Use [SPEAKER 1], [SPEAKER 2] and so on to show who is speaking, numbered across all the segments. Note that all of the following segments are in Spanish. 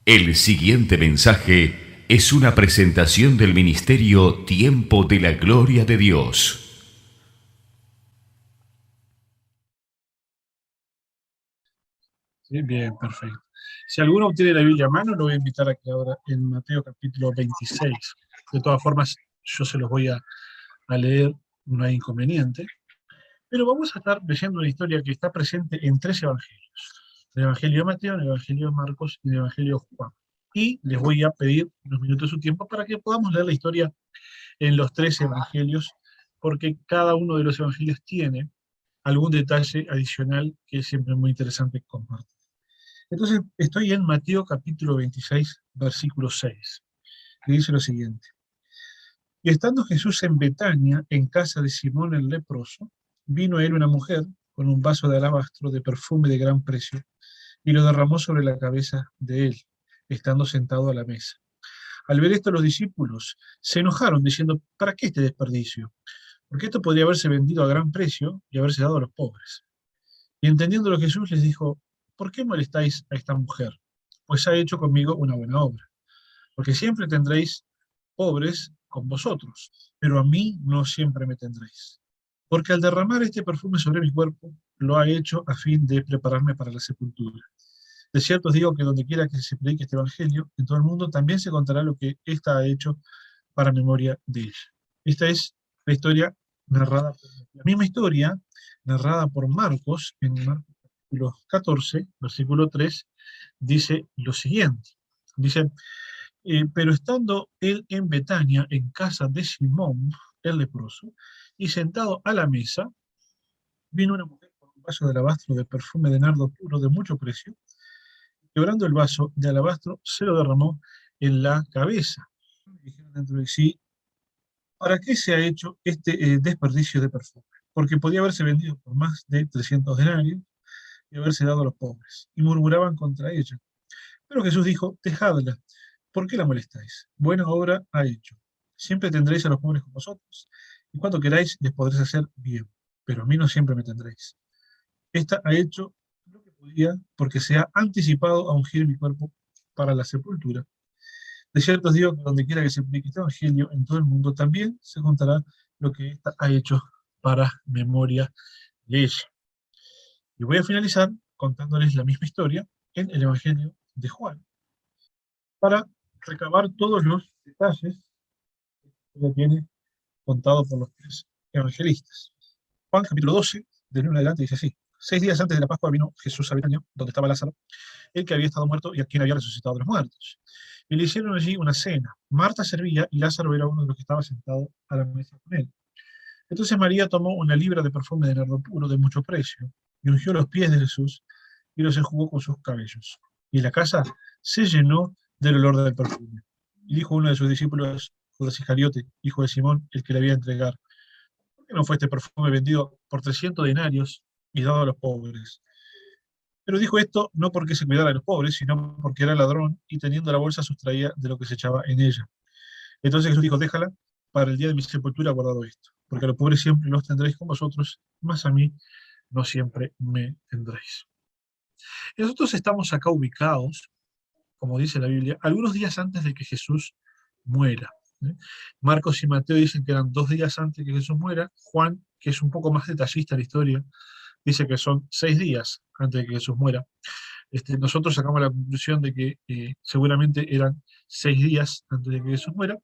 [SPEAKER 1] El siguiente mensaje es una presentación del ministerio Tiempo de la Gloria de Dios.
[SPEAKER 2] Sí, bien, perfecto. Si alguno tiene la Biblia a mano, lo voy a invitar a que ahora en Mateo capítulo 26. De todas formas, yo se los voy a leer, no hay inconveniente. Pero vamos a estar leyendo una historia que está presente en tres evangelios. El Evangelio de Mateo, el Evangelio de Marcos y el Evangelio de Juan. Y les voy a pedir unos minutos de su tiempo para que podamos leer la historia en los tres evangelios, porque cada uno de los evangelios tiene algún detalle adicional que es siempre muy interesante compartir. Entonces, estoy en Mateo capítulo 26, versículo 6, que dice lo siguiente. Y estando Jesús en Betania, en casa de Simón el leproso, vino a él una mujer con un vaso de alabastro de perfume de gran precio, y lo derramó sobre la cabeza de él, estando sentado a la mesa. Al ver esto, los discípulos se enojaron, diciendo, ¿para qué este desperdicio? Porque esto podría haberse vendido a gran precio y haberse dado a los pobres. Y entendiéndolo Jesús les dijo, ¿por qué molestáis a esta mujer? Pues ha hecho conmigo una buena obra. Porque siempre tendréis pobres con vosotros, pero a mí no siempre me tendréis. Porque al derramar este perfume sobre mi cuerpo, lo ha hecho a fin de prepararme para la sepultura. De cierto os digo que donde quiera que se predique este evangelio, en todo el mundo también se contará lo que ésta ha hecho para memoria de ella. Esta es la historia narrada por la misma historia narrada por Marcos en Marcos capítulo 14, versículo 3, dice lo siguiente. Dice, pero estando él en Betania, en casa de Simón, el leproso, y sentado a la mesa, vino una mujer con un vaso de alabastro de perfume de nardo puro de mucho precio, quebrando el vaso de alabastro, se lo derramó en la cabeza. Dijeron dentro de sí, ¿para qué se ha hecho este desperdicio de perfume? Porque podía haberse vendido por más de 300 denarios y haberse dado a los pobres. Y murmuraban contra ella. Pero Jesús dijo, dejadla, ¿por qué la molestáis? Buena obra ha hecho. Siempre tendréis a los pobres con vosotros, y cuando queráis les podréis hacer bien, pero a mí no siempre me tendréis. Esta ha hecho lo que podía, porque se ha anticipado a ungir mi cuerpo para la sepultura. De cierto os digo que donde quiera que se predique este evangelio en todo el mundo, también se contará lo que ésta ha hecho para memoria de ella. Y voy a finalizar contándoles la misma historia en el Evangelio de Juan, para recabar todos los detalles que ya tiene contado por los tres evangelistas. Juan capítulo 12, del 1 en adelante, dice así. 6 días antes de la Pascua vino Jesús a Betania, donde estaba Lázaro, el que había estado muerto y a quien había resucitado de los muertos. Y le hicieron allí una cena. Marta servía y Lázaro era uno de los que estaba sentado a la mesa con él. Entonces María tomó una libra de perfume de nardo puro de mucho precio y ungió los pies de Jesús y los enjugó con sus cabellos. Y la casa se llenó del olor del perfume. Y dijo uno de sus discípulos, Judas Iscariote, hijo de Simón, el que le había a entregar, ¿por qué no fue este perfume vendido por 300 denarios y dado a los pobres? Pero dijo esto no porque se cuidara de los pobres, sino porque era ladrón y teniendo la bolsa sustraía de lo que se echaba en ella. Entonces Jesús dijo, déjala, para el día de mi sepultura he guardado esto, porque a los pobres siempre los tendréis con vosotros, mas a mí no siempre me tendréis. Y nosotros estamos acá ubicados, como dice la Biblia, algunos días antes de que Jesús muera. ¿eh? Marcos y Mateo dicen que eran 2 días antes de que Jesús muera. Juan, que es un poco más detallista en la historia, dice que son 6 días antes de que Jesús muera. Nosotros sacamos la conclusión de que seguramente eran 6 días antes de que Jesús muera.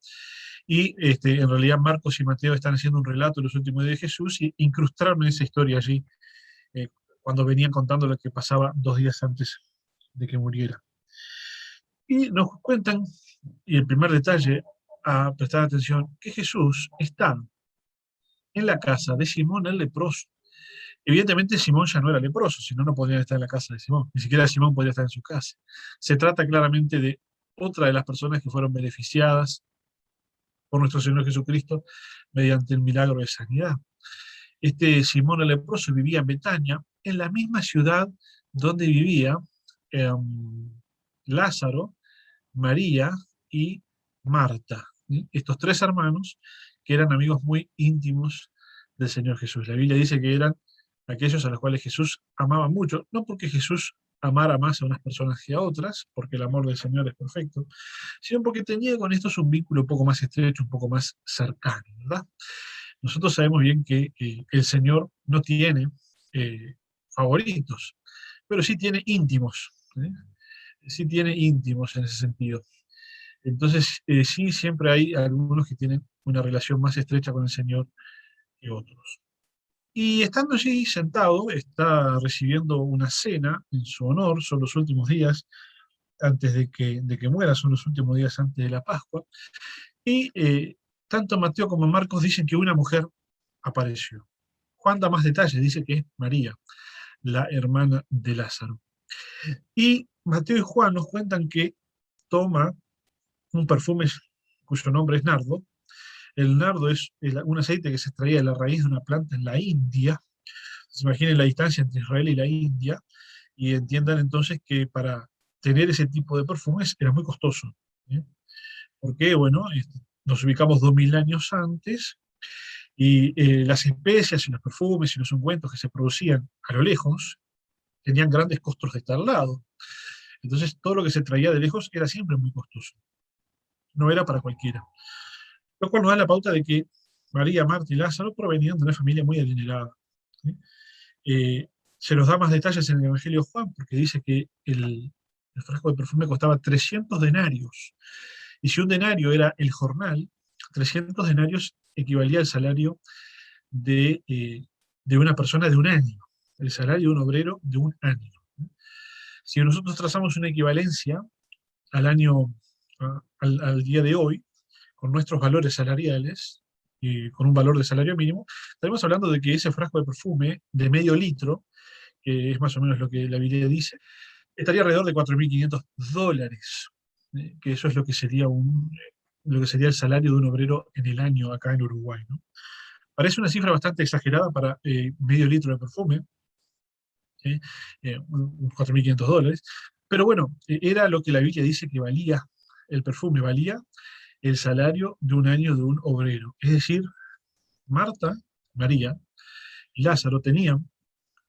[SPEAKER 2] Y en realidad Marcos y Mateo están haciendo un relato de los últimos días de Jesús y incrustaron esa historia allí eh, cuando venían contando lo que pasaba 2 días antes de que muriera. Y nos cuentan, y el primer detalle a prestar atención, que Jesús está en la casa de Simón el leproso. Evidentemente Simón ya no era leproso, si no, no podría estar en la casa de Simón. Ni siquiera Simón podría estar en su casa. Se trata claramente de otra de las personas que fueron beneficiadas por nuestro Señor Jesucristo mediante el milagro de sanidad. Este Simón el leproso vivía en Betania, en la misma ciudad donde vivía eh, Lázaro, María y Marta. ¿Sí? Estos tres hermanos que eran amigos muy íntimos del Señor Jesús. La Biblia dice que eran aquellos a los cuales Jesús amaba mucho, no porque Jesús amara más a unas personas que a otras, porque el amor del Señor es perfecto, sino porque tenía con estos un vínculo un poco más estrecho, un poco más cercano, ¿verdad? Nosotros sabemos bien que el Señor no tiene favoritos, pero sí tiene íntimos, ¿eh? Sí tiene íntimos en ese sentido. Entonces, sí, siempre hay algunos que tienen una relación más estrecha con el Señor que otros. Y estando allí sentado, está recibiendo una cena en su honor, son los últimos días antes de que muera, son los últimos días antes de la Pascua, y tanto Mateo como Marcos dicen que una mujer apareció. Juan da más detalles, dice que es María, la hermana de Lázaro. Y Mateo y Juan nos cuentan que toma un perfume cuyo nombre es nardo. El nardo es un aceite que se extraía de la raíz de una planta en la India. Se imaginen la distancia entre Israel y la India y entiendan entonces que para tener ese tipo de perfumes era muy costoso. ¿Eh? Porque, bueno, nos ubicamos 2000 años antes y las especias y los perfumes y los ungüentos que se producían a lo lejos tenían grandes costos de estar al lado. Entonces, todo lo que se traía de lejos era siempre muy costoso. No era para cualquiera. Lo cual nos da la pauta de que María, Marta y Lázaro provenían de una familia muy adinerada. ¿Sí? Se nos da más detalles en el Evangelio de Juan, porque dice que el frasco de perfume costaba 300 denarios. Y si un denario era el jornal, 300 denarios equivalía al salario de una persona de un año, el salario de un obrero de un año. Si nosotros trazamos una equivalencia al año, al día de hoy, con nuestros valores salariales, y con un valor de salario mínimo, estaremos hablando de que ese frasco de perfume de medio litro, que es más o menos lo que la Biblia dice, estaría alrededor de $4.500, que eso es lo que sería lo que sería el salario de un obrero en el año acá en Uruguay, ¿no? Parece una cifra bastante exagerada para medio litro de perfume, ¿sí? Unos $4.500, pero bueno, era lo que la Biblia dice que valía el perfume, valía el salario de un año de un obrero. Es decir, Marta, María y Lázaro tenían,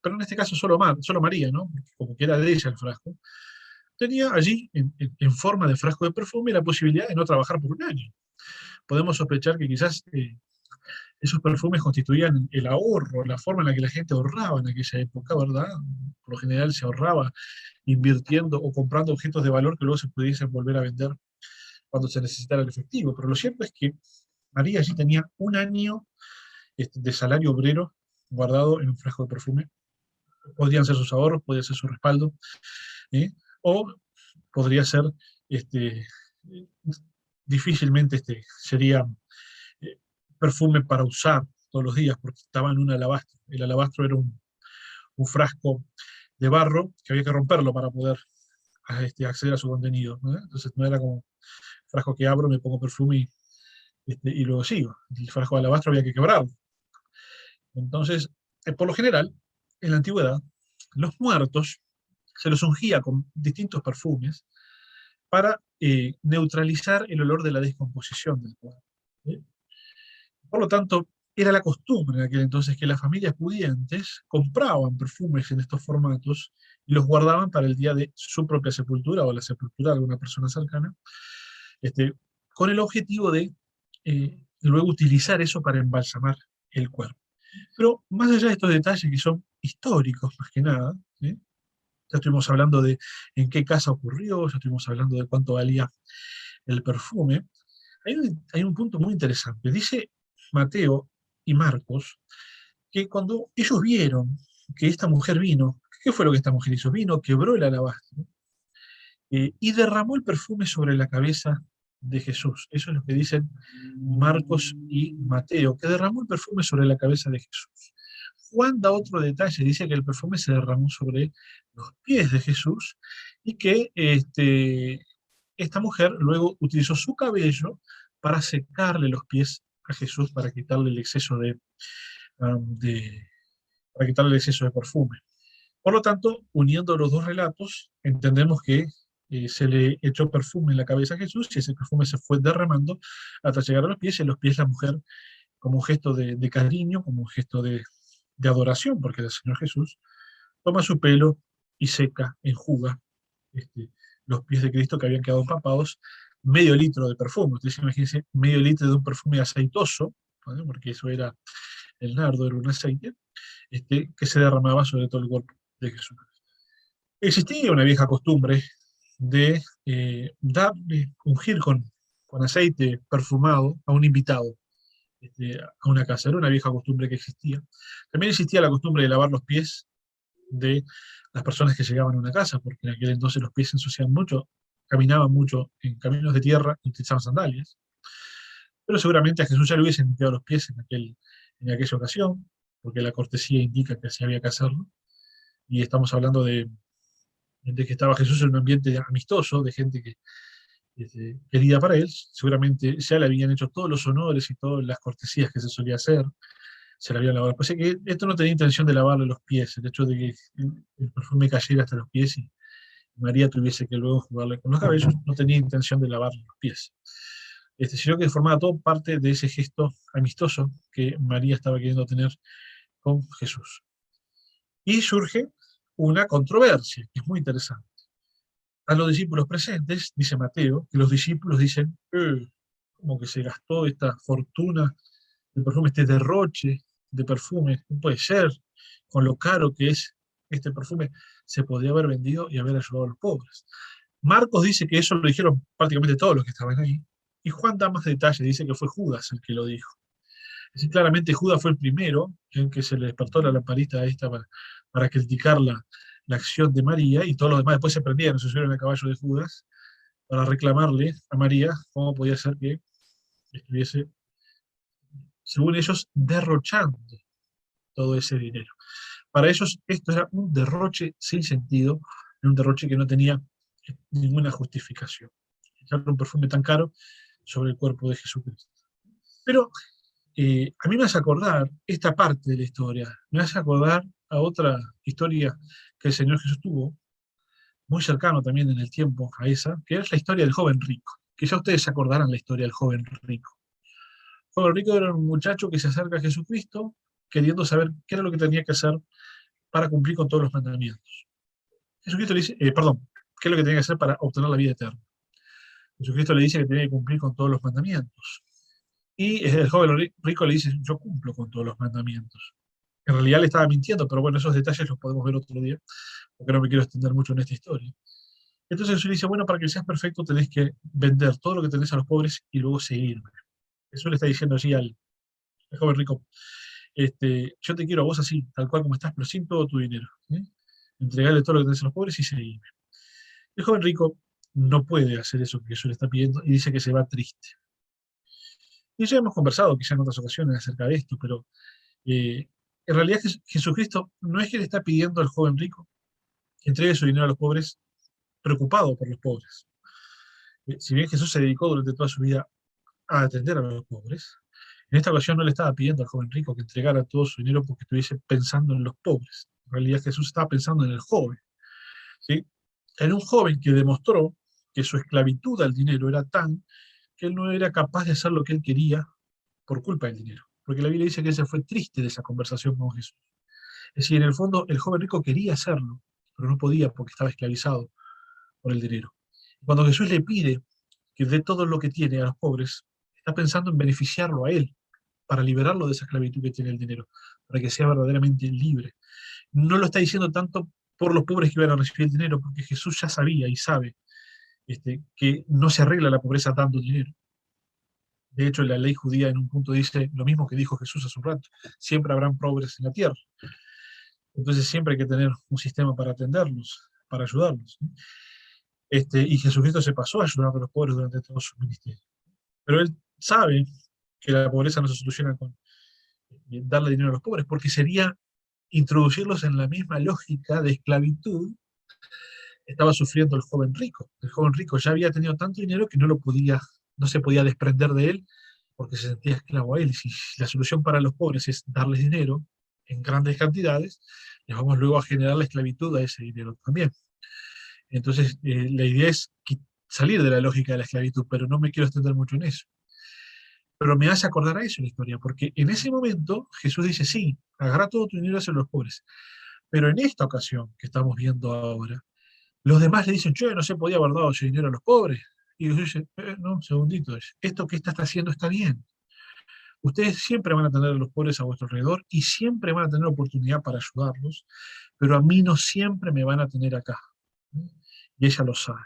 [SPEAKER 2] pero en este caso solo María, ¿no? Como que era de ella el frasco, tenía allí, en forma de frasco de perfume, la posibilidad de no trabajar por un año. Podemos sospechar que quizás esos perfumes constituían el ahorro, la forma en la que la gente ahorraba en aquella época, ¿verdad? Por lo general se ahorraba invirtiendo o comprando objetos de valor que luego se pudiesen volver a vender cuando se necesitara el efectivo. Pero lo cierto es que María allí tenía un año de salario obrero guardado en un frasco de perfume. Podrían ser sus ahorros, podría ser su respaldo, ¿eh? O podría ser, este, difícilmente sería eh, perfume para usar todos los días, porque estaba en un alabastro. El alabastro era un frasco de barro que había que romperlo para poder acceder a su contenido, ¿no? Entonces no era como frasco que abro, me pongo perfume y luego sigo. El frasco de alabastro había que quebrarlo. Entonces, por lo general, en la antigüedad, los muertos se los ungía con distintos perfumes para neutralizar el olor de la descomposición del cuerpo. ¿Sí? Por lo tanto, era la costumbre en aquel entonces que las familias pudientes compraban perfumes en estos formatos y los guardaban para el día de su propia sepultura o la sepultura de alguna persona cercana, este, con el objetivo de luego utilizar eso para embalsamar el cuerpo. Pero más allá de estos detalles que son históricos más que nada, ¿sí? Ya estuvimos hablando de en qué casa ocurrió, ya estuvimos hablando de cuánto valía el perfume. Hay un punto muy interesante. Dice Mateo y Marcos que cuando ellos vieron que esta mujer vino, ¿qué fue lo que esta mujer hizo? Vino, quebró el alabastro y derramó el perfume sobre la cabeza de Jesús. Eso es lo que dicen Marcos y Mateo, que derramó el perfume sobre la cabeza de Jesús. Juan da otro detalle, dice que el perfume se derramó sobre los pies de Jesús y que esta mujer luego utilizó su cabello para secarle los pies a Jesús para quitarle el exceso para quitarle el exceso de perfume. Por lo tanto, uniendo los dos relatos, entendemos que se le echó perfume en la cabeza a Jesús y ese perfume se fue derramando hasta llegar a los pies, y en los pies la mujer, como un gesto de cariño, como un gesto de adoración, porque el Señor Jesús toma su pelo y seca, enjuga los pies de Cristo que habían quedado empapados, medio litro de perfume. Ustedes imagínense, medio litro de un perfume aceitoso, ¿vale? Porque eso era el nardo, era un aceite, que se derramaba sobre todo el cuerpo de Jesús. Existía una vieja costumbre de ungir con aceite perfumado a un invitado a una casa. Era una vieja costumbre que existía. También existía la costumbre de lavar los pies de las personas que llegaban a una casa, porque en aquel entonces los pies se ensuciaban mucho, caminaban mucho en caminos de tierra y utilizaban sandalias. Pero seguramente a Jesús ya le hubiesen limpiado los pies en aquella ocasión, porque la cortesía indica que así había que hacerlo. Y estamos hablando de que estaba Jesús en un ambiente amistoso, de gente que querida para él. Seguramente ya le habían hecho todos los honores y todas las cortesías que se solía hacer, se le habían lavado. Pues que esto no tenía intención de lavarle los pies, el hecho de que el perfume cayera hasta los pies y María tuviese que luego jugarle con los cabellos, no tenía intención de lavarle los pies. Sino que formaba todo parte de ese gesto amistoso que María estaba queriendo tener con Jesús. Y surge una controversia, que es muy interesante. A los discípulos presentes, dice Mateo, que los discípulos dicen, como que se gastó esta fortuna de perfume, este derroche de perfume, no puede ser, con lo caro que es este perfume, se podría haber vendido y haber ayudado a los pobres. Marcos dice que eso lo dijeron prácticamente todos los que estaban ahí, y Juan da más detalles, dice que fue Judas el que lo dijo. Es decir, claramente Judas fue el primero en que se le despertó la lamparita esta para criticar la acción de María, y todos los demás después se prendieron, se subieron al caballo de Judas para reclamarle a María cómo podía ser que estuviese, según ellos, derrochando todo ese dinero. Para ellos esto era un derroche sin sentido, un derroche que no tenía ninguna justificación. Echar un perfume tan caro sobre el cuerpo de Jesucristo. Pero a mí me hace acordar esta parte de la historia, me hace acordar a otra historia que el Señor Jesús tuvo, muy cercano también en el tiempo a esa, que es la historia del joven rico, que ya ustedes se acordarán la historia del joven rico. El joven rico era un muchacho que se acerca a Jesucristo queriendo saber qué era lo que tenía que hacer para cumplir con todos los mandamientos. Jesucristo le dice, perdón, qué es lo que tenía que hacer para obtener la vida eterna. Jesucristo le dice que tenía que cumplir con todos los mandamientos. Y el joven rico le dice, yo cumplo con todos los mandamientos. En realidad le estaba mintiendo, pero bueno, esos detalles los podemos ver otro día, porque no me quiero extender mucho en esta historia. Entonces Jesús le dice, bueno, para que seas perfecto tenés que vender todo lo que tenés a los pobres y luego seguirme. Jesús le está diciendo así al joven rico, yo te quiero a vos así, tal cual como estás, pero sin todo tu dinero. Entregarle todo lo que tenés a los pobres y seguirme. El joven rico no puede hacer eso que Jesús le está pidiendo y dice que se va triste. Y ya hemos conversado quizá en otras ocasiones acerca de esto, pero en realidad Jesucristo no es que le está pidiendo al joven rico que entregue su dinero a los pobres preocupado por los pobres. Si bien Jesús se dedicó durante toda su vida a atender a los pobres, en esta ocasión no le estaba pidiendo al joven rico que entregara todo su dinero porque estuviese pensando en los pobres. En realidad Jesús estaba pensando en el joven. ¿Sí? En un joven que demostró que su esclavitud al dinero era tan que él no era capaz de hacer lo que él quería por culpa del dinero. Porque la Biblia dice que él se fue triste de esa conversación con Jesús. Es decir, en el fondo el joven rico quería hacerlo, pero no podía porque estaba esclavizado por el dinero. Cuando Jesús le pide que dé todo lo que tiene a los pobres, está pensando en beneficiarlo a él, para liberarlo de esa esclavitud que tiene el dinero, para que sea verdaderamente libre. No lo está diciendo tanto por los pobres que iban a recibir el dinero, porque Jesús ya sabía y sabe que no se arregla la pobreza dando dinero. De hecho, la ley judía en un punto dice lo mismo que dijo Jesús hace un rato, siempre habrán pobres en la tierra. Entonces siempre hay que tener un sistema para atenderlos, para ayudarlos. Y Jesucristo se pasó ayudando a los pobres durante todo su ministerio. Pero él sabe que la pobreza no se soluciona con darle dinero a los pobres, porque sería introducirlos en la misma lógica de esclavitud que estaba sufriendo el joven rico. El joven rico ya había tenido tanto dinero que no se podía desprender de él porque se sentía esclavo a él. Y si la solución para los pobres es darles dinero en grandes cantidades, les vamos luego a generar la esclavitud a ese dinero también. Entonces, la idea es salir de la lógica de la esclavitud, pero no me quiero extender mucho en eso. Pero me hace acordar a eso la historia, porque en ese momento Jesús dice, sí, agarra todo tu dinero hacia los pobres, Pero en esta ocasión que estamos viendo ahora, los demás le dicen, yo no se podía haber dado ese dinero a los pobres. Y Jesús dice, no, un segundito, esto que está haciendo está bien. Ustedes siempre van a tener a los pobres a vuestro alrededor y siempre van a tener oportunidad para ayudarlos, pero a mí no siempre me van a tener acá. Y ella lo sabe.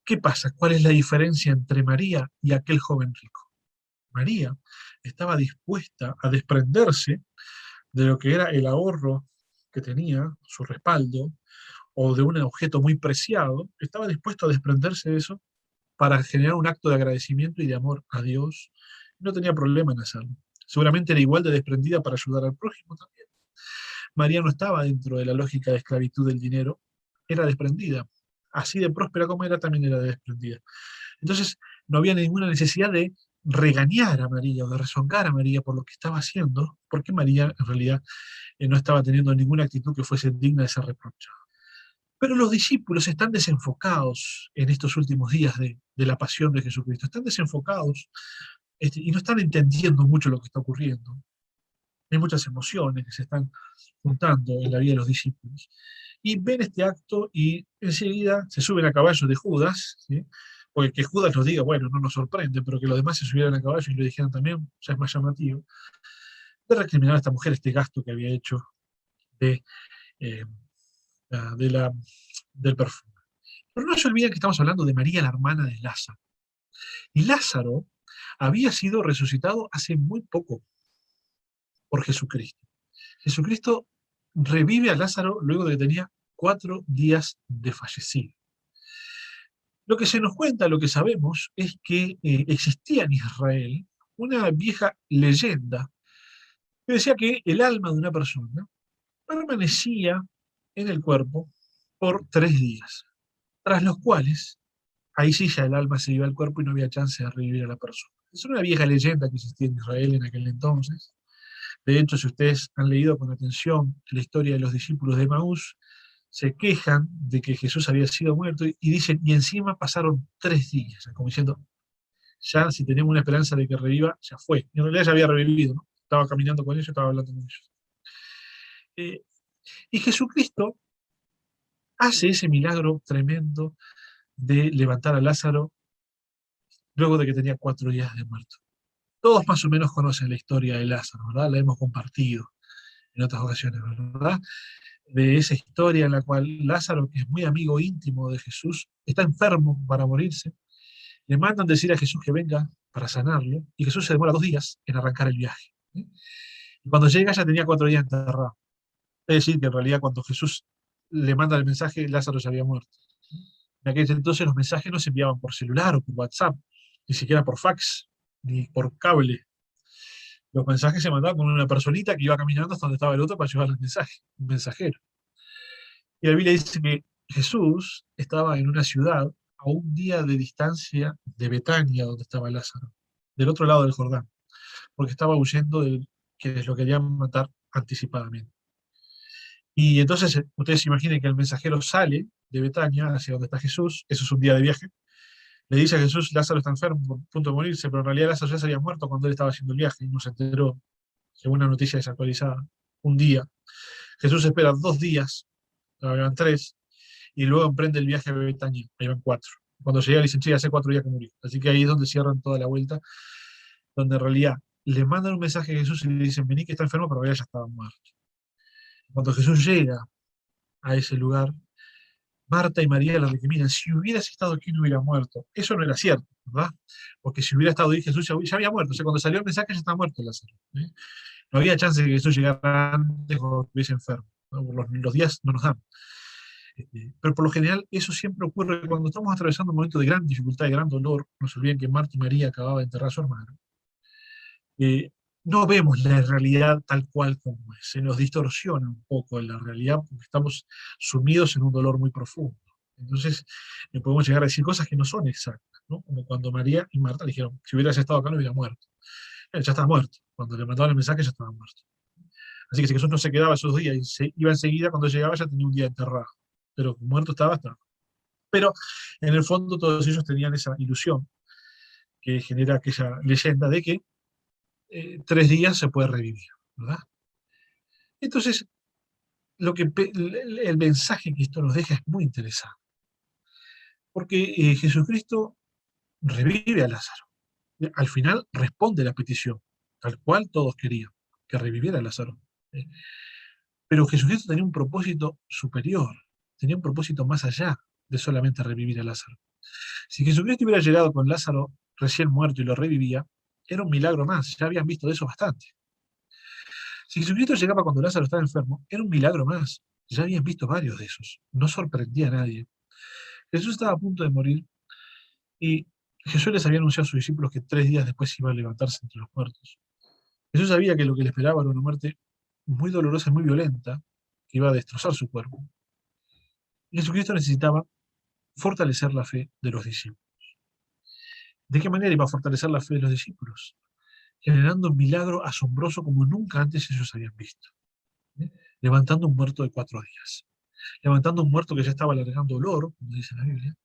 [SPEAKER 2] ¿Qué pasa? ¿Cuál es la diferencia entre María y aquel joven rico? María estaba dispuesta a desprenderse de lo que era el ahorro que tenía, su respaldo, o de un objeto muy preciado, estaba dispuesto a desprenderse de eso para generar un acto de agradecimiento y de amor a Dios. No tenía problema en hacerlo. Seguramente era igual de desprendida para ayudar al prójimo también. María no estaba dentro de la lógica de esclavitud del dinero, era desprendida. Así de próspera como era, también era desprendida. Entonces, no había ninguna necesidad de regañar a María o de rezongar a María por lo que estaba haciendo, porque María en realidad no estaba teniendo ninguna actitud que fuese digna de ser reprochada. Pero los discípulos están desenfocados en estos últimos días de la pasión de Jesucristo, están desenfocados y no están entendiendo mucho lo que está ocurriendo. Hay muchas emociones que se están juntando en la vida de los discípulos. Y ven este acto y enseguida se suben a caballo de Judas, ¿sí? Porque que Judas los diga, bueno, no nos sorprende, pero que los demás se subieran a caballo y lo dijeran también, ya es más llamativo, de recriminar a esta mujer este gasto que había hecho de, eh, de la, del perfume. Pero no se olviden que estamos hablando de María, la hermana de Lázaro. Y Lázaro había sido resucitado hace muy poco por Jesucristo. Jesucristo revive a Lázaro luego de que tenía 4 días de fallecido. Lo que se nos cuenta, lo que sabemos, es que existía en Israel una vieja leyenda que decía que el alma de una persona permanecía en el cuerpo por 3 días, tras los cuales, ahí sí ya el alma se iba al cuerpo y no había chance de revivir a la persona. Es una vieja leyenda que existía en Israel en aquel entonces. De hecho, si ustedes han leído con atención la historia de los discípulos de Maús, se quejan de que Jesús había sido muerto y dicen, y encima pasaron 3 días, como diciendo, ya si tenemos una esperanza de que reviva, ya fue. Y en realidad ya había revivido, ¿no? Estaba caminando con ellos, estaba hablando con ellos. Eh, y Jesucristo hace ese milagro tremendo de levantar a Lázaro luego de que tenía 4 días de muerto. Todos más o menos conocen la historia de Lázaro, ¿verdad? La hemos compartido en otras ocasiones, ¿verdad? De esa historia en la cual Lázaro, que es muy amigo íntimo de Jesús, está enfermo para morirse, le mandan decir a Jesús que venga para sanarlo, y Jesús se demora 2 días en arrancar el viaje. ¿Sí? Y cuando llega ya tenía 4 días enterrado. Es decir, que en realidad cuando Jesús le manda el mensaje, Lázaro ya había muerto. En aquel entonces los mensajes no se enviaban por celular o por WhatsApp, ni siquiera por fax, ni por cable. Los mensajes se mandaban con una personita que iba caminando hasta donde estaba el otro para llevar el mensaje, un mensajero. Y la Biblia dice que Jesús estaba en una ciudad a un día de distancia de Betania, donde estaba Lázaro, del otro lado del Jordán, porque estaba huyendo de quienes lo querían matar anticipadamente. Y entonces ustedes se imaginen que el mensajero sale de Betania hacia donde está Jesús, eso es un día de viaje, le dice a Jesús, Lázaro está enfermo, por punto de morirse, pero en realidad Lázaro ya se había muerto cuando él estaba haciendo el viaje y no se enteró, según una noticia desactualizada, un día. Jesús espera 2 días, ahora van 3, y luego emprende el viaje a Betania, ahí van 4. Cuando llega le dicen, sí, hace 4 días que murió. Así que ahí es donde cierran toda la vuelta, donde en realidad le mandan un mensaje a Jesús y le dicen, vení que está enfermo, pero ya estaba muerto. Cuando Jesús llega a ese lugar, Marta y María le recriminan, si hubieras estado aquí no hubiera muerto. Eso no era cierto, ¿verdad? Porque si hubiera estado ahí, Jesús ya había muerto. O sea, cuando salió el mensaje ya estaba muerto Lázaro. ¿Eh? No había chance de que Jesús llegara antes o estuviese enfermo. ¿No? Los días no nos dan. Pero por lo general eso siempre ocurre cuando estamos atravesando un momento de gran dificultad, de gran dolor. No se olviden que Marta y María acababan de enterrar a su hermano. No vemos la realidad tal cual como es. Se nos distorsiona un poco la realidad porque estamos sumidos en un dolor muy profundo. Entonces, podemos llegar a decir cosas que no son exactas, ¿no? Como cuando María y Marta le dijeron, si hubieras estado acá no hubiera muerto. Él ya estaba muerto. Cuando le mandaban el mensaje ya estaba muerto. Así que si Jesús no se quedaba esos días y se iba enseguida, cuando llegaba ya tenía un día enterrado. Pero muerto estaba. Pero en el fondo todos ellos tenían esa ilusión que genera aquella leyenda de que 3 días se puede revivir, ¿verdad? Entonces, el mensaje que esto nos deja es muy interesante, porque Jesucristo revive a Lázaro. Al final responde la petición, tal cual todos querían, que reviviera a Lázaro. ¿eh? Pero Jesucristo tenía un propósito superior, tenía un propósito más allá de solamente revivir a Lázaro. Si Jesucristo hubiera llegado con Lázaro recién muerto y lo revivía, era un milagro más, ya habían visto de eso bastante. Si Jesucristo llegaba cuando Lázaro estaba enfermo, era un milagro más, ya habían visto varios de esos, no sorprendía a nadie. Jesús estaba a punto de morir y Jesús les había anunciado a sus discípulos que 3 días después iba a levantarse entre los muertos. Jesús sabía que lo que le esperaba era una muerte muy dolorosa y muy violenta, que iba a destrozar su cuerpo. Y Jesucristo necesitaba fortalecer la fe de los discípulos. ¿De qué manera iba a fortalecer la fe de los discípulos? Generando un milagro asombroso como nunca antes ellos habían visto. ¿eh? Levantando un muerto de 4 días. Levantando un muerto que ya estaba alargando dolor, como dice la Biblia.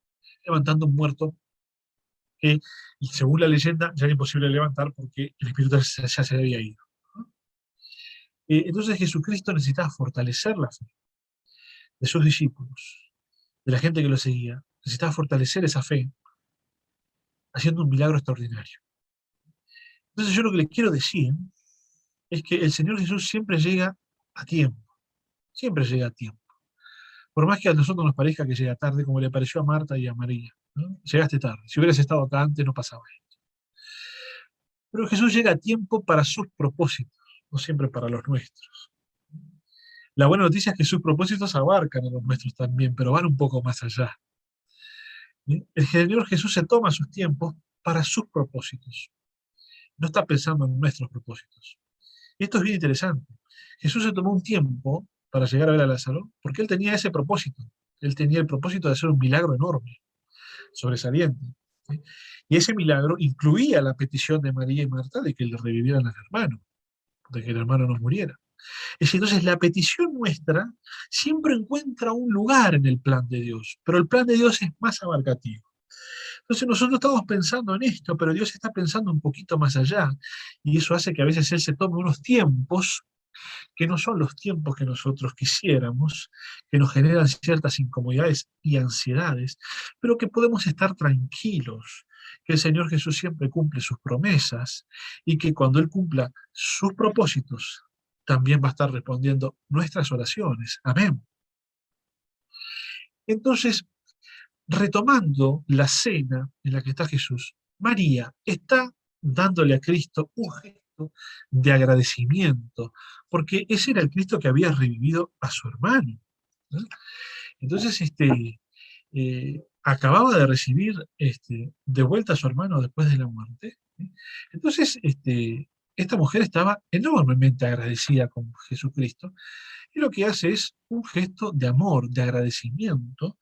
[SPEAKER 2] Levantando un muerto que, según la leyenda, ya era imposible levantar porque el espíritu ya se había ido. ¿no? Entonces Jesucristo necesitaba fortalecer la fe de sus discípulos, de la gente que lo seguía. Necesitaba fortalecer esa fe haciendo un milagro extraordinario. Entonces yo lo que les quiero decir es que el Señor Jesús siempre llega a tiempo, siempre llega a tiempo. Por más que a nosotros nos parezca que llega tarde, como le pareció a Marta y a María. ¿no? Llegaste tarde. Si hubieras estado acá antes no pasaba esto. Pero Jesús llega a tiempo para sus propósitos, no siempre para los nuestros. La buena noticia es que sus propósitos abarcan a los nuestros también, pero van un poco más allá. ¿sí? El Señor Jesús se toma sus tiempos para sus propósitos. No está pensando en nuestros propósitos. Y esto es bien interesante. Jesús se tomó un tiempo para llegar a ver a Lázaro porque él tenía ese propósito. Él tenía el propósito de hacer un milagro enorme, sobresaliente. ¿sí? Y ese milagro incluía la petición de María y Marta de que le revivieran al hermano, de que el hermano no muriera. Es decir, entonces la petición nuestra siempre encuentra un lugar en el plan de Dios, pero el plan de Dios es más abarcativo. Entonces nosotros estamos pensando en esto, pero Dios está pensando un poquito más allá, y eso hace que a veces Él se tome unos tiempos que no son los tiempos que nosotros quisiéramos, que nos generan ciertas incomodidades y ansiedades, pero que podemos estar tranquilos, que el Señor Jesús siempre cumple sus promesas y que cuando Él cumpla sus propósitos, también va a estar respondiendo nuestras oraciones. Amén. Entonces, retomando la cena en la que está Jesús, María está dándole a Cristo un gesto de agradecimiento, porque ese era el Cristo que había revivido a su hermano. ¿no? Entonces, acababa de recibir de vuelta a su hermano después de la muerte. ¿sí? Entonces, esta mujer estaba enormemente agradecida con Jesucristo, y lo que hace es un gesto de amor, de agradecimiento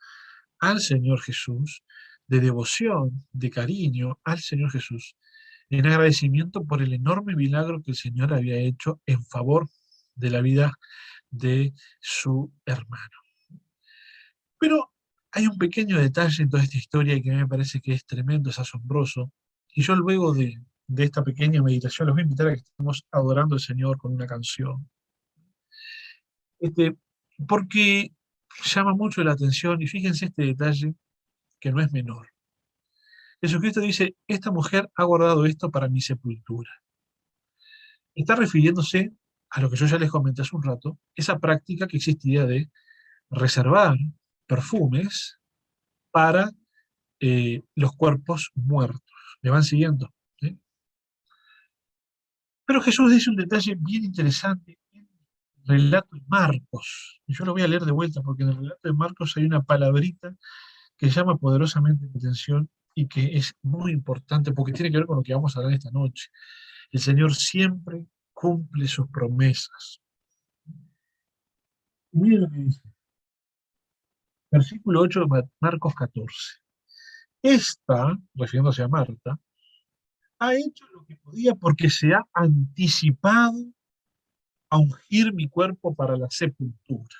[SPEAKER 2] al Señor Jesús, de devoción, de cariño al Señor Jesús, en agradecimiento por el enorme milagro que el Señor había hecho en favor de la vida de su hermano. Pero hay un pequeño detalle en toda esta historia que a mí me parece que es tremendo, es asombroso, y yo luego de esta pequeña meditación los voy a invitar a que estemos adorando al Señor con una canción. Este, porque llama mucho la atención, y fíjense este detalle que no es menor. Jesucristo dice, esta mujer ha guardado esto para mi sepultura. Está refiriéndose a lo que yo ya les comenté hace un rato, esa práctica que existía de reservar perfumes para los cuerpos muertos. ¿Me van siguiendo? ¿sí? Pero Jesús dice un detalle bien interesante en el relato de Marcos. Y yo lo voy a leer de vuelta porque en el relato de Marcos hay una palabrita que llama poderosamente mi atención y que es muy importante porque tiene que ver con lo que vamos a hablar esta noche. El Señor siempre cumple sus promesas. Y miren lo que dice, versículo 8 de Marcos 14. Esta, refiriéndose a Marta, ha hecho lo que podía porque se ha anticipado a ungir mi cuerpo para la sepultura.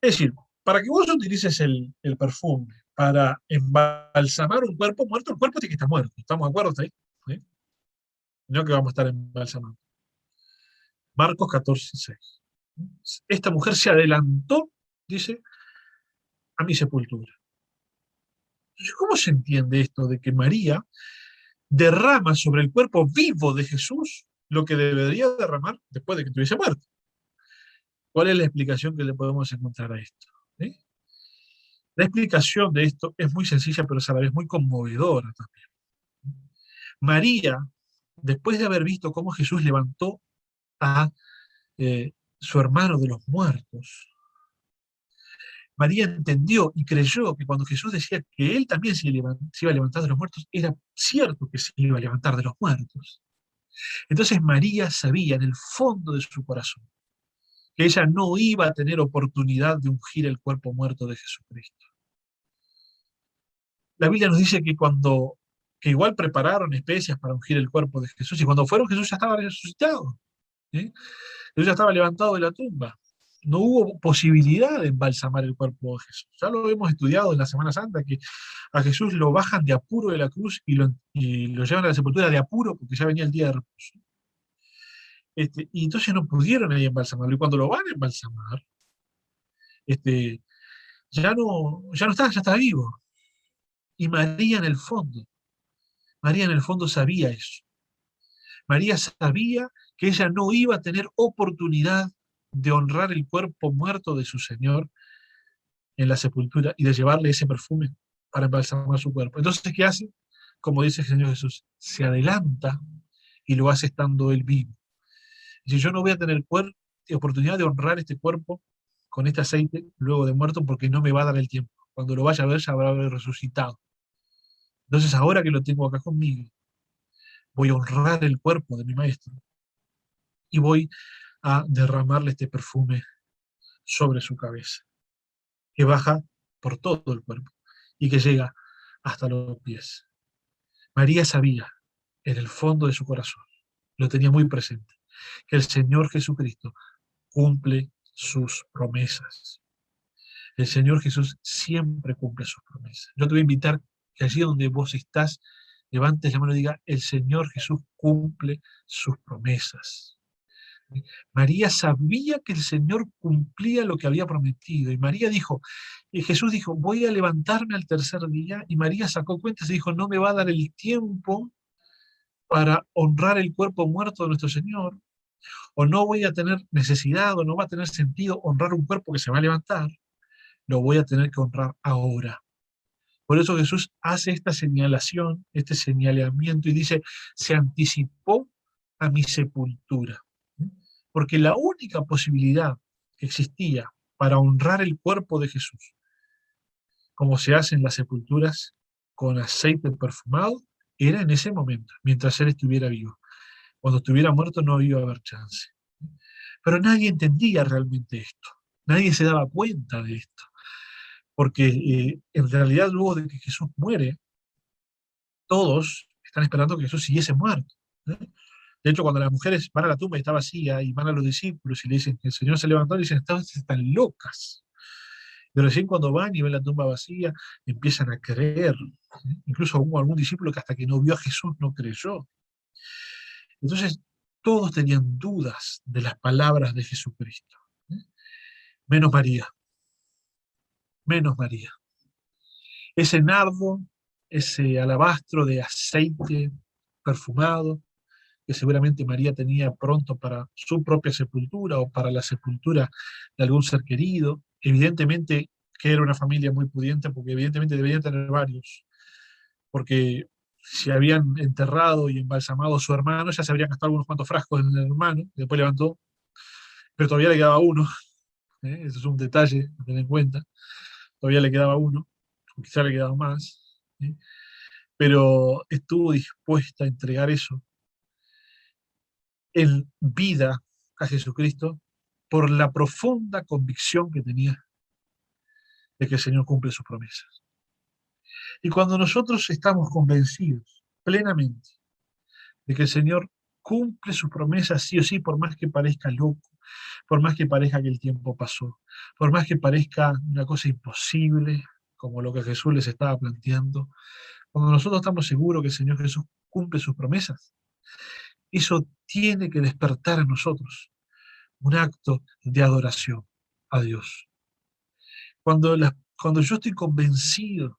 [SPEAKER 2] Es decir, para que vos utilices el perfume para embalsamar un cuerpo muerto, el cuerpo tiene que estar muerto. ¿Estamos de acuerdo hasta ahí? ¿Sí? No que vamos a estar embalsamando. Marcos 14:6. Esta mujer se adelantó, dice, a mi sepultura. Entonces, ¿cómo se entiende esto de que María derrama sobre el cuerpo vivo de Jesús lo que debería derramar después de que estuviese muerto? ¿Cuál es la explicación que le podemos encontrar a esto? ¿Sí? La explicación de esto es muy sencilla, pero a la vez muy conmovedora también. María, después de haber visto cómo Jesús levantó a su hermano de los muertos, María entendió y creyó que cuando Jesús decía que él también se iba a levantar de los muertos, era cierto que se iba a levantar de los muertos. Entonces María sabía en el fondo de su corazón que ella no iba a tener oportunidad de ungir el cuerpo muerto de Jesucristo. La Biblia nos dice que igual prepararon especias para ungir el cuerpo de Jesús, y cuando fueron Jesús ya estaba resucitado, ¿sí? Jesús ya estaba levantado de la tumba. No hubo posibilidad de embalsamar el cuerpo de Jesús. Ya lo hemos estudiado en la Semana Santa, que a Jesús lo bajan de apuro de la cruz y lo llevan a la sepultura de apuro porque ya venía el día de reposo. Y entonces no pudieron ahí embalsamarlo. Y cuando lo van a embalsamar, este, ya no está, ya está vivo. Y María en el fondo sabía eso. María sabía que ella no iba a tener oportunidad de honrar el cuerpo muerto de su Señor en la sepultura y de llevarle ese perfume para embalsamar su cuerpo. Entonces, ¿qué hace? Como dice el Señor Jesús, se adelanta y lo hace estando él vivo. Dice, yo no voy a tener oportunidad de honrar este cuerpo con este aceite luego de muerto porque no me va a dar el tiempo. Cuando lo vaya a ver, ya habrá resucitado. Entonces, ahora que lo tengo acá conmigo, voy a honrar el cuerpo de mi maestro y voy a derramarle este perfume sobre su cabeza, que baja por todo el cuerpo y que llega hasta los pies. María sabía en el fondo de su corazón, lo tenía muy presente, que el Señor Jesucristo cumple sus promesas. El Señor Jesús siempre cumple sus promesas. Yo te voy a invitar que allí donde vos estás, levantes la mano y diga, el Señor Jesús cumple sus promesas. María sabía que el Señor cumplía lo que había prometido. Y María dijo, y Jesús dijo, voy a levantarme al tercer día. Y María sacó cuentas y dijo, no me va a dar el tiempo para honrar el cuerpo muerto de nuestro Señor. O no voy a tener necesidad, o no va a tener sentido honrar un cuerpo que se va a levantar. Lo voy a tener que honrar ahora. Por eso Jesús hace esta señalación, este señalamiento y dice, se anticipó a mi sepultura. Porque la única posibilidad que existía para honrar el cuerpo de Jesús, como se hace en las sepulturas con aceite perfumado, era en ese momento, mientras él estuviera vivo. Cuando estuviera muerto no iba a haber chance. Pero nadie entendía realmente esto. Nadie se daba cuenta de esto. Porque en realidad luego de que Jesús muere, todos están esperando que Jesús siguiese muerto. ¿Eh? De hecho, cuando las mujeres van a la tumba y está vacía, y van a los discípulos y le dicen que el Señor se levantó, y dicen, están locas. Pero recién cuando van y ven la tumba vacía, empiezan a creer. Incluso hubo algún discípulo que hasta que no vio a Jesús no creyó. Entonces, todos tenían dudas de las palabras de Jesucristo. Menos María, menos María. Ese nardo, ese alabastro de aceite perfumado, que seguramente María tenía pronto para su propia sepultura o para la sepultura de algún ser querido. Evidentemente que era una familia muy pudiente, porque evidentemente deberían tener varios, porque si habían enterrado y embalsamado a su hermano, ya se habrían gastado unos cuantos frascos en el hermano, y después levantó, pero todavía le quedaba uno. Eso es un detalle a tener en cuenta. Todavía le quedaba uno, o quizá le quedaba más, ¿eh? Pero estuvo dispuesta a entregar eso en vida a Jesucristo por la profunda convicción que tenía de que el Señor cumple sus promesas. Y cuando nosotros estamos convencidos plenamente de que el Señor cumple sus promesas sí o sí, por más que parezca loco, por más que parezca que el tiempo pasó, por más que parezca una cosa imposible, como lo que Jesús les estaba planteando, cuando nosotros estamos seguros que el Señor Jesús cumple sus promesas, eso tiene que despertar en nosotros un acto de adoración a Dios. Cuando yo estoy convencido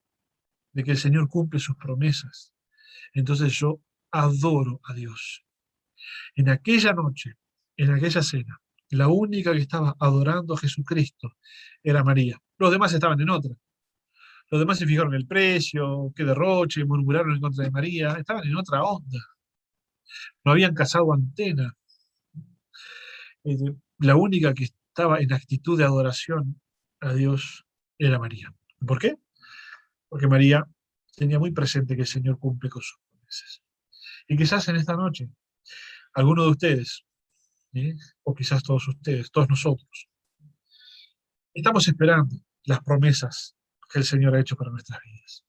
[SPEAKER 2] de que el Señor cumple sus promesas, entonces yo adoro a Dios. En aquella noche, en aquella cena, la única que estaba adorando a Jesucristo era María. Los demás estaban en otra. Los demás se fijaron en el precio, qué derroche, murmuraron en contra de María. Estaban en otra onda. No habían cazado antena. La única que estaba en actitud de adoración a Dios era María. ¿Por qué? Porque María tenía muy presente que el Señor cumple con sus promesas. Y quizás en esta noche, alguno de ustedes, ¿eh? O quizás todos ustedes, todos nosotros, estamos esperando las promesas que el Señor ha hecho para nuestras vidas.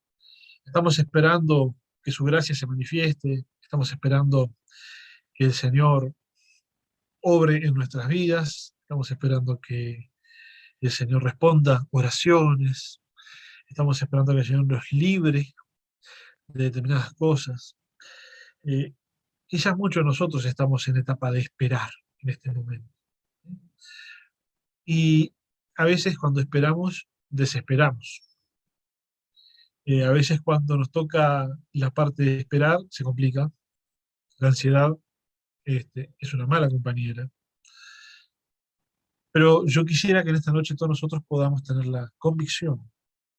[SPEAKER 2] Estamos esperando que su gracia se manifieste, estamos esperando que el Señor obre en nuestras vidas, estamos esperando que el Señor responda oraciones, estamos esperando que el Señor nos libre de determinadas cosas. Quizás muchos de nosotros estamos en etapa de esperar en este momento. Y a veces cuando esperamos, desesperamos. A veces cuando nos toca la parte de esperar, se complica. La ansiedad es una mala compañera. Pero yo quisiera que en esta noche todos nosotros podamos tener la convicción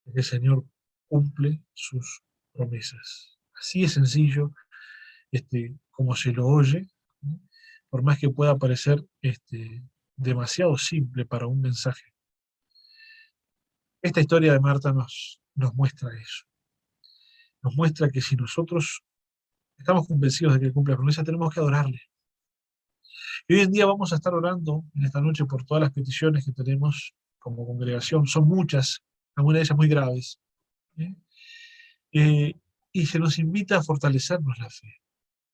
[SPEAKER 2] de que el Señor cumple sus promesas. Así es sencillo, como se lo oye, ¿no? Por más que pueda parecer demasiado simple para un mensaje. Esta historia de Marta nos muestra eso. Nos muestra que si nosotros estamos convencidos de que cumple la promesa, tenemos que adorarle. Y hoy en día vamos a estar orando en esta noche por todas las peticiones que tenemos como congregación. Son muchas, algunas de ellas muy graves. ¿Eh? Y se nos invita a fortalecernos la fe.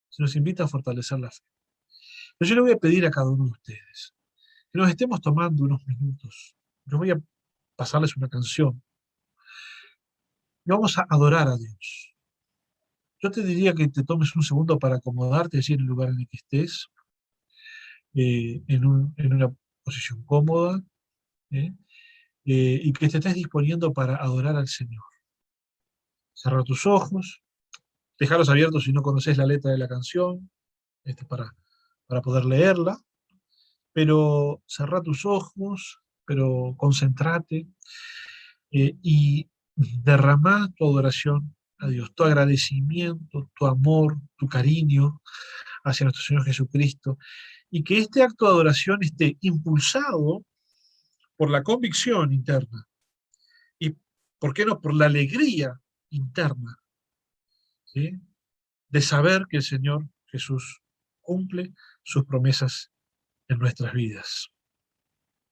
[SPEAKER 2] Se nos invita a fortalecer la fe. Pero yo le voy a pedir a cada uno de ustedes que nos estemos tomando unos minutos. Yo voy a pasarles una canción. Y vamos a adorar a Dios. Yo te diría que te tomes un segundo para acomodarte allí en el lugar en el que estés, en una posición cómoda, ¿eh? Y que te estés disponiendo para adorar al Señor. Cerra tus ojos, dejarlos abiertos si no conoces la letra de la canción, para poder leerla, pero cerra tus ojos, pero concéntrate y derramá tu adoración a Dios, tu agradecimiento, tu amor, tu cariño hacia nuestro Señor Jesucristo, y que este acto de adoración esté impulsado por la convicción interna y, ¿por qué no?, por la alegría interna, ¿sí?, de saber que el Señor Jesús cumple sus promesas en nuestras vidas.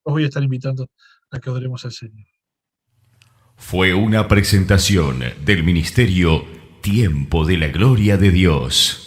[SPEAKER 2] Os voy a estar invitando a que adoremos al Señor.
[SPEAKER 1] Fue una presentación del Ministerio Tiempo de la Gloria de Dios.